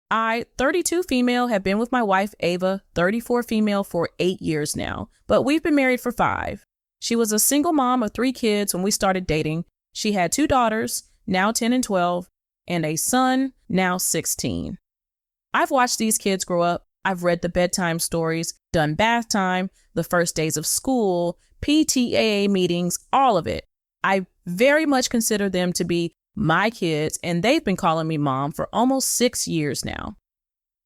I, 32 female, have been with my wife, Ava, 34 female, for 8 years now, but we've been married for 5. She was a single mom of 3 kids when we started dating. She had 2 daughters, now 10 and 12, and a son, now 16. I've watched these kids grow up. I've read the bedtime stories, done bath time, the first days of school, PTAA meetings, all of it. I very much consider them to be my kids, and they've been calling me mom for almost 6 years now.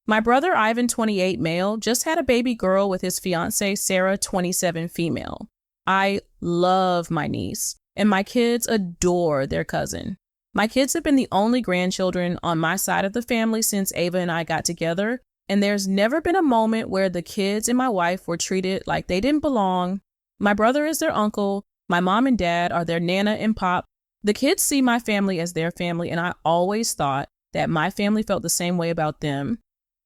My brother Ivan, 28 male, just had a baby girl with his fiancée Sarah, 27 female. I love my niece, and my kids adore their cousin. My kids have been the only grandchildren on my side of the family since Ava and I got together, and there's never been a moment where the kids and my wife were treated like they didn't belong. My brother is their uncle, my mom and dad are their nana and pop. The kids see my family as their family, and I always thought that my family felt the same way about them.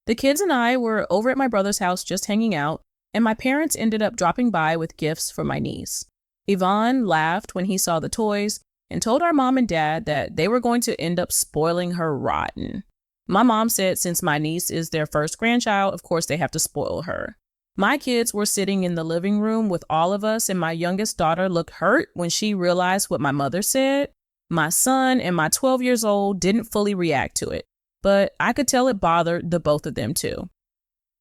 The kids and I were over at my brother's house just hanging out, and my parents ended up dropping by with gifts for my niece. Yvonne laughed when he saw the toys and told our mom and dad that they were going to end up spoiling her rotten. My mom said since my niece is their first grandchild, of course they have to spoil her. My kids were sitting in the living room with all of us, and my youngest daughter looked hurt when she realized what my mother said. My son and my 12 years old didn't fully react to it, but I could tell it bothered the both of them too.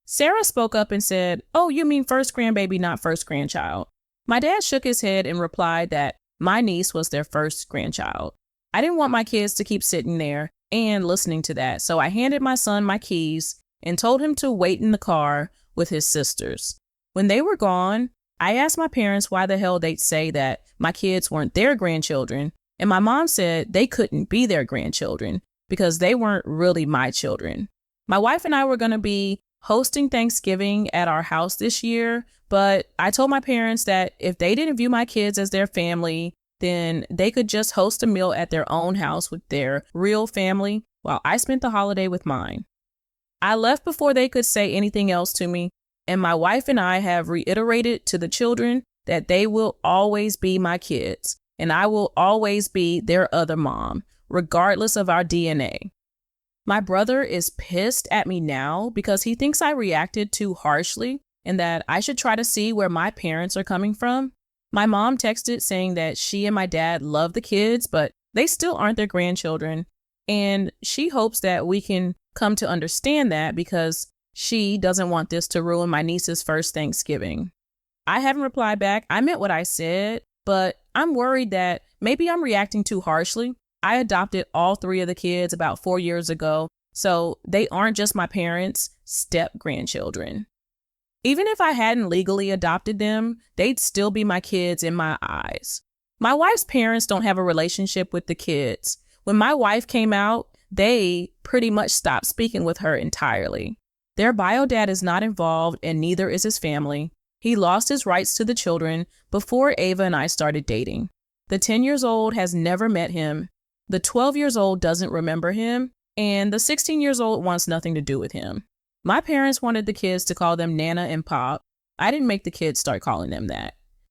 Sarah spoke up and said, "Oh, you mean first grandbaby, not first grandchild." My dad shook his head and replied that my niece was their first grandchild. I didn't want my kids to keep sitting there and listening to that, so I handed my son my keys and told him to wait in the car with his sisters. When they were gone, I asked my parents why the hell they'd say that my kids weren't their grandchildren, and my mom said they couldn't be their grandchildren because they weren't really my children. My wife and I were going to be hosting Thanksgiving at our house this year, but I told my parents that if they didn't view my kids as their family, then they could just host a meal at their own house with their real family while I spent the holiday with mine. I left before they could say anything else to me, and my wife and I have reiterated to the children that they will always be my kids, and I will always be their other mom, regardless of our DNA. My brother is pissed at me now because he thinks I reacted too harshly and that I should try to see where my parents are coming from. My mom texted saying that she and my dad love the kids, but they still aren't their grandchildren, and she hopes that we can come to understand that because she doesn't want this to ruin my niece's first Thanksgiving. I haven't replied back. I meant what I said, but I'm worried that maybe I'm reacting too harshly. I adopted all 3 of the kids about 4 years ago, so they aren't just my parents' step-grandchildren. Even if I hadn't legally adopted them, they'd still be my kids in my eyes. My wife's parents don't have a relationship with the kids. When my wife came out, they pretty much stopped speaking with her entirely. Their bio dad is not involved, and neither is his family. He lost his rights to the children before Ava and I started dating. The 10 years old has never met him. The 12 years old doesn't remember him, and the 16 years old wants nothing to do with him. My parents wanted the kids to call them Nana and Pop. I didn't make the kids start calling them that.